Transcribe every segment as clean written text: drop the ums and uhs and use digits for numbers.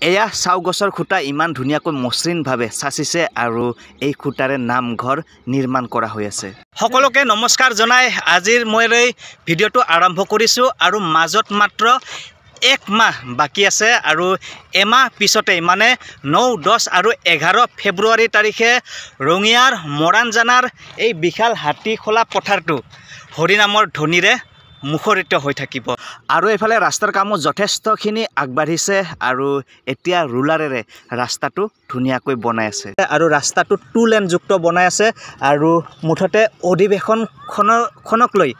এয়া চাউ গছৰ খুঁটা ইমান ধুনীয়াকৈ মসৃণভাৱে চাচিছে আৰু এই খুঁটাৰে নামঘৰ নিৰ্মাণ কৰা হৈ আছে। সকলোকে নমস্কাৰ জনাই আজিৰ মই এই ভিডিঅ'টো আৰম্ভ কৰিছোঁ আৰু মাজত মাত্ৰ 1 মাহ বাকী আছে আৰু এমাহ পিছতে মানে 9, 10 আৰু 11 ফেব্ৰুৱাৰী তাৰিখে ৰঙিয়াৰ মৰাণজানাৰ এই বিশাল হাতীখোলা পথাৰটো হৰিনামৰ ধ্বনিৰে মুখৰিত হৈ থাকিব আৰু এইফালে ৰাস্তাৰ কামো যথেষ্টখিনি আগবাঢ়িছে আৰু এতিয়া ৰুলাৰেৰে ৰাস্তাটো ধুনীয়াকৈ বনাই আছে আৰু ৰাস্তাটো 2 লেন যুক্ত বনাই আছে আৰু মুঠতে অধিৱেশনখনক লৈ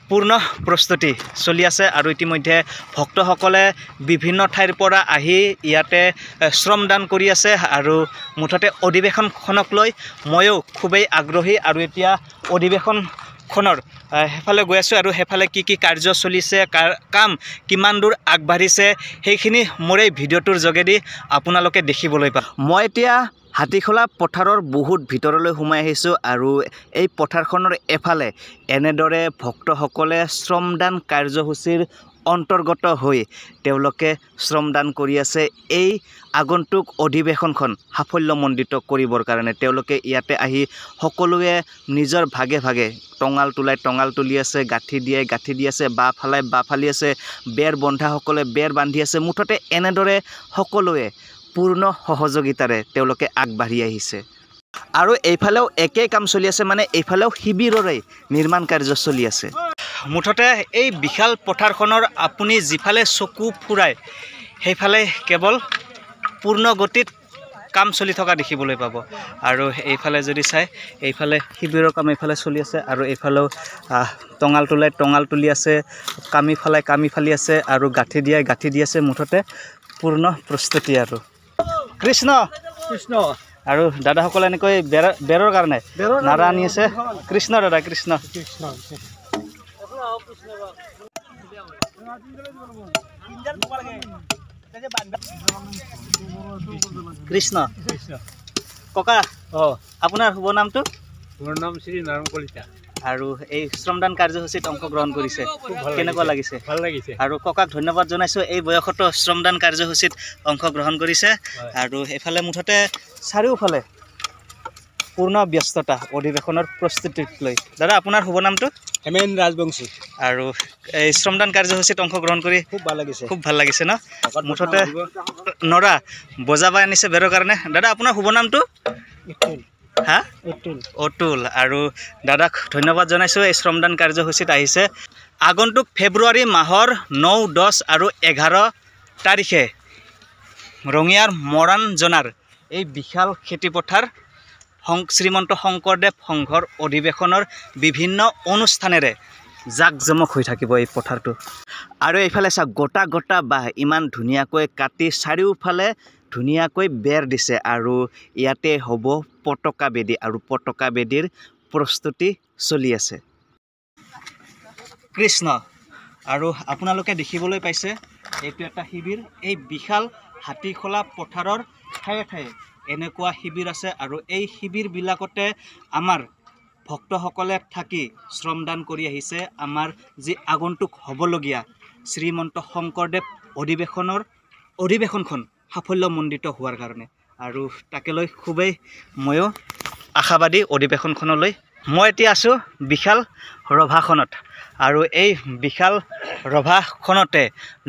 পূৰ্ণ প্ৰস্তুতি চলি আছে আৰু ইতিমধ্যে ভক্তসকলে বিভিন্ন ঠাইৰ পৰা আহি ইয়াতে শ্ৰমদান কৰি আছে আৰু মুঠতে অধিৱেশনখনক লৈ ময়ো খুবেই আগ্ৰহী আৰু এতিয়া অধিৱেশনখনৰ হেফালে গৈ আছোঁ আৰু হেফালে কি কাৰ্য চলিছে কাম কিমান দূৰ আগবাঢ়িছে সেইখিনি মোৰ এই ভিডিঅ'টোৰ যোগেদি আপোনালোকে দেখিবলৈ পাব। মই এতিয়া হাতীখোলা পথাৰৰ বহুত ভিতৰলৈ সোমাই আহিছোঁ আৰু এই পথাৰখনৰ এফালে এনেদৰে ভক্তসকলে শ্ৰমদান কাৰ্যসূচীৰ অন্তৰ্গত হৈ তেওঁলোকে শ্ৰমদান কৰি আছে এই আগন্তুক অধিৱেশনখন সাফল্যমণ্ডিত কৰিবৰ কাৰণে তেওঁলোকে ইয়াতে আহি সকলোৱে নিজৰ ভাগে ভাগে টঙাল তুলি আছে, গাঁঠি দি আছে, বাঁহ ফালি আছে, বেৰ বন্ধাসকলে বেৰ বান্ধি আছে। মুঠতে এনেদৰে সকলোৱে পূৰ্ণ সহযোগিতাৰে তেওঁলোকে আগবাঢ়ি আহিছে আৰু এইফালেও একেই কাম চলি আছে মানে এইফালেও শিবিৰৰে নিৰ্মাণ কাৰ্য চলি আছে। মুঠতে এই বিশাল পথাৰখনৰ আপুনি যিফালে চকু ফুৰাই সেইফালে কেৱল পূৰ্ণ গতিত কাম চলি থকা দেখিবলৈ পাব আৰু এইফালে যদি চাই এইফালে শিবিৰৰ কাম এইফালে চলি আছে আৰু এইফালেও টঙাল তুলি আছে, কামি ফালি আছে আৰু গাঁঠি দি আছে। মুঠতে পূৰ্ণ প্ৰস্তুতি আৰু কৃষ্ণ আৰু দাদাসকলে এনেকৈ বেৰৰ কাৰণে নাৰা আনি আছে। কৃষ্ণ দাদা কৃষ্ণ কৃষ্ণ ককা আপোনাৰ শুভ নামটো? মোৰ নাম শ্ৰী নাৰায়ণ কলিতা আৰু এই শ্ৰমদান কাৰ্যসূচীত অংশগ্ৰহণ কৰিছে কেনেকুৱা লাগিছে? ভাল লাগিছে আৰু ককাক ধন্যবাদ জনাইছোঁ এই বয়সতো শ্ৰমদান কাৰ্যসূচীত অংশগ্ৰহণ কৰিছে আৰু এইফালে মুঠতে চাৰিওফালে পূৰ্ণ ব্যস্ততা অধিৱেশনৰ প্ৰস্তুতিক লৈ। দাদা আপোনাৰ শুভ নামটো? হেমেন ৰাজবংশী আৰু এই শ্ৰমদান কাৰ্যসূচীত অংশগ্ৰহণ কৰি খুব ভাল লাগিছে ন? মুঠতে নৰা বজাবা আনিছে বেৰৰ কাৰণে। দাদা আপোনাৰ শুভ নামটো? অতুল আৰু দাদাক ধন্যবাদ জনাইছোঁ এই শ্ৰমদান কাৰ্যসূচীত আহিছে। আগন্তুক ফেব্ৰুৱাৰী মাহৰ 9, 10 আৰু 11 তাৰিখে ৰঙিয়াৰ মৰাণজনাৰ এই বিশাল খেতিপথাৰ শ্ৰীমন্ত শংকৰদেৱ সংঘৰ অধিৱেশনৰ বিভিন্ন অনুষ্ঠানেৰে জাকজমক হৈ থাকিব এই পথাৰটো আৰু এইফালে চাওক গোটা বাঁহ ইমান ধুনীয়াকৈ কাটি চাৰিওফালে ধুনীয়াকৈ বেৰ দিছে আৰু ইয়াতে হ'ব পতাকা বেদী আৰু পতাকা বেদীৰ প্ৰস্তুতি চলি আছে। কৃষ্ণ আৰু আপোনালোকে দেখিবলৈ পাইছে এইটো এটা শিবিৰ। এই বিশাল হাতীখোলা পথাৰৰ ঠায়ে ঠায়ে এনেকুৱা শিবিৰ আছে আৰু এই শিবিৰবিলাকতে আমাৰ ভক্তসকলে থাকি শ্ৰমদান কৰি আহিছে আমাৰ যি আগন্তুক হ'বলগীয়া শ্ৰীমন্ত শংকৰদেৱ অধিৱেশনখন সাফল্যমণ্ডিত হোৱাৰ কাৰণে আৰু তাকে লৈ খুবেই ময়ো আশাবাদী অধিৱেশনখনলৈ। মই এতিয়া আছোঁ বিশাল ৰভাখনত আৰু এই বিশাল ৰভাখনতে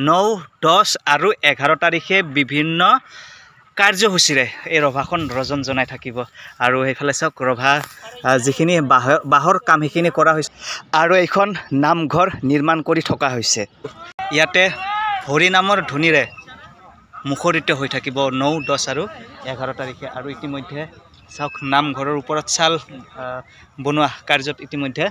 9, 10 আৰু 11 তাৰিখে বিভিন্ন কাৰ্যসূচীৰে এই ৰভাখন ৰজন জনাই থাকিব আৰু এইফালে চাওক ৰভা যিখিনি বাঁহৰ কাম সেইখিনি কৰা হৈছে আৰু এইখন নামঘৰ নিৰ্মাণ কৰি থকা হৈছে। ইয়াতে হৰিনামৰ ধ্বনিৰে মুখৰিত হৈ থাকিব 9, 10 আৰু 11 তাৰিখে আৰু ইতিমধ্যে চাওক নামঘৰৰ ওপৰত চাল বনোৱা কাৰ্যত ইতিমধ্যে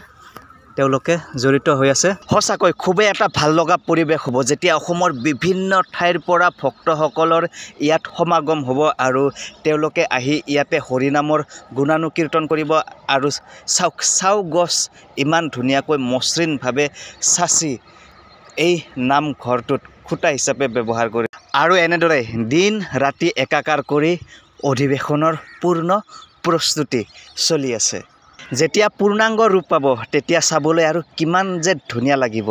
তেওঁলোকে জড়িত হৈ আছে। সঁচাকৈ খুবেই এটা ভাল লগা পৰিৱেশ হ'ব যেতিয়া অসমৰ বিভিন্ন ঠাইৰ পৰা ভক্তসকলৰ ইয়াত সমাগম হ'ব আৰু তেওঁলোকে আহি ইয়াতে হৰিনামৰ গুণানুকীৰ্তন কৰিব আৰু চাওক চাউ গছ ইমান ধুনীয়াকৈ মসৃণভাৱে চাচি এই নামঘৰটোত খুঁটা হিচাপে ব্যৱহাৰ কৰে আৰু এনেদৰে দিন ৰাতি একাকাৰ কৰি অধিৱেশনৰ পূৰ্ণ প্ৰস্তুতি চলি আছে। যেতিয়া পূৰ্ণাংগ ৰূপ পাব তেতিয়া চাবলৈ আৰু কিমান যে ধুনীয়া লাগিব।